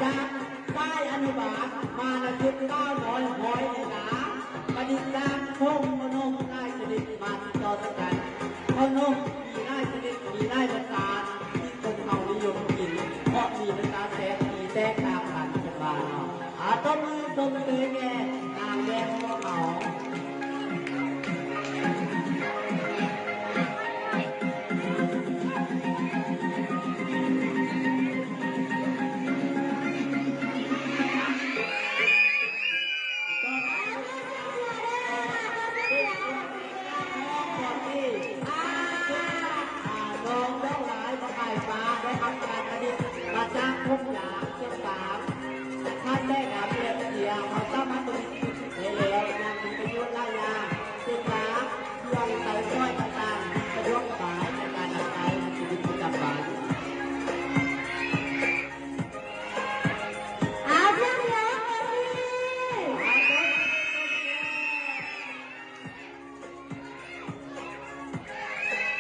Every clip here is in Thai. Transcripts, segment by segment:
จากป้ายอนุบาลมาในชุด900หอยในหนาปฏิจารพงพนมได้สนิทมาติดต่อกันพนมมีได้สนิทมีได้ประสานที่คนเขานิยมกินเพราะมีประสานแท้มีแตกต่างกันเป็นบ้านเราต้นมือต้นเตยแก่นางแดงพวกเขามาจากทุ่งหยาเชียงสามท่านได้นำเรียนเสียมาสร้างมาตุลิในแล้วยังมีประโยชน์หลายอย่างเช่นน้ำที่เราใส่ช่วยต่างๆประโยชน์สายในการใช้ในชีวิตประจำวัน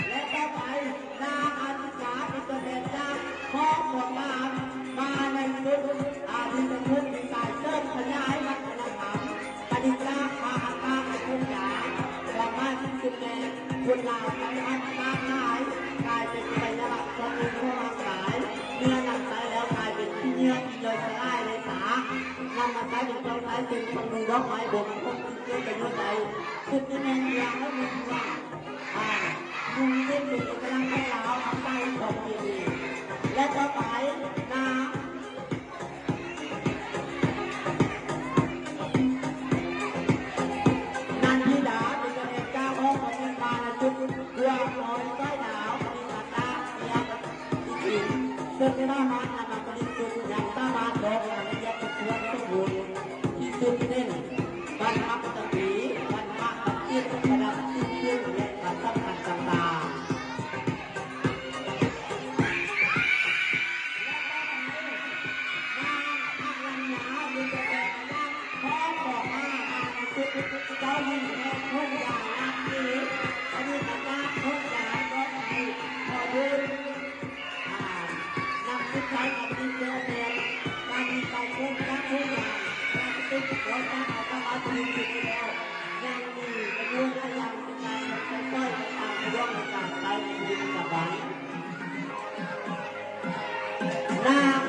และต่อไปนางอาทิตาเป็นตัวแทนจากพ่อของนางมาในชุดอาทิตย์ชุดมีการเริ่มขยายวัฒนธรรมปฏิจจาพาหาในทุ่งหญ้าดอกไม้ที่สุดแดงคุณลาไปอันมากมายกลายเป็นสัญลักษณ์ของเมืองทั่วสายเมื่อนำไปแล้วกลายเป็นที่เนื้อที่เลยสลายเลยสานำมาใช้เป็นเครื่องใช้สิ่งของดอกไม้บนพวกที่เกิดประโยชน์ใดสุดที่แน่นยาวและมีว่ามุงเล่นเป็นกำลังให้เราทำได้ของดีและต่อไปนานันทิดาเป็นตัวแทนเจ้าพ่อของเมืองมาจุดเรือลอยต้อยหนาวปฏิบัติตามเมียอีกทีซึ่งในบ้านมันนำมาปฏิจุดอย่างตาบานดอกอะไรยักษ์ตัวทุกบุญที่สุดเน้นบ้านพักตะปีบ้านพักตะกี้ประดับที่เชื่อและการสำคัญต่างๆเจ้าหญิงแห่งทุ่งหญ้านักนี้อดีตนาทุ่งหญ้าก็ไปพอดูนำทุกท่านมาเป็นเจ้าแทนการมีไปทุ่งจากทุ่งหญ้าการติดรถตั้งเอาตั้งเอาทีมอยู่แล้วยังมีประโยชน์และยังเป็นการค่อยๆตามประโยชน์ในการใช้ในชีวิตประจำวันนาง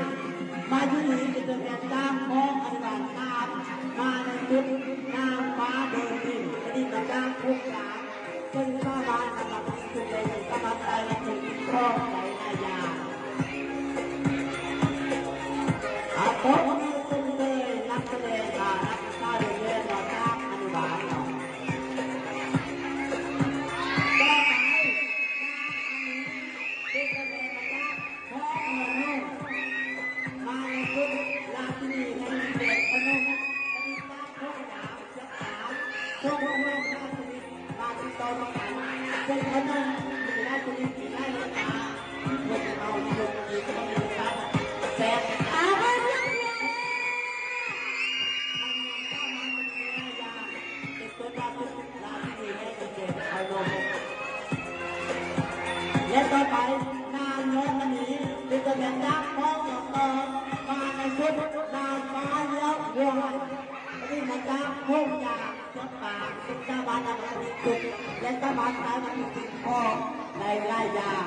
มาอยู่นี่เป็นตัวแทนตามของอธิบาลตามมาในชุดนางฟ้าเดินดินอดีตนางทุกอย่างซึ่งข้าบ้านกำลังสุดเลยกำลังใจและถึงครอบใจนายาอาโต้มีตุ้มเตยนักแสดงนักข้าเรียนเราจ้างอนุบาลเราต่อไปเป็นตัวแทนจากพ่อเมืองนุ่มมาในชุดลาตินีในเด็กพนมพวกเราได้สนิทมาติดต่อกันเป็นคนนึงมีได้สนิทมีได้รักษาพวกเราลงดีก็มีครับแต่อาบัติยังไงทำงานต้อนรับมันเสียยาเป็นตัวราชลาที่ให้เด็กเอาลงและต่อไปนางโยมนี้เป็นตัวแทนจากพ่อของตนมาในชุดนางฟ้าเลี้ยววัวที่มาจากทุ่งหญ้าเชือกป่าซึ่งชาวบ้านนำมาเป็นจุดและชาวบ้านใช้มาเป็นสิ่งของในหลายอย่าง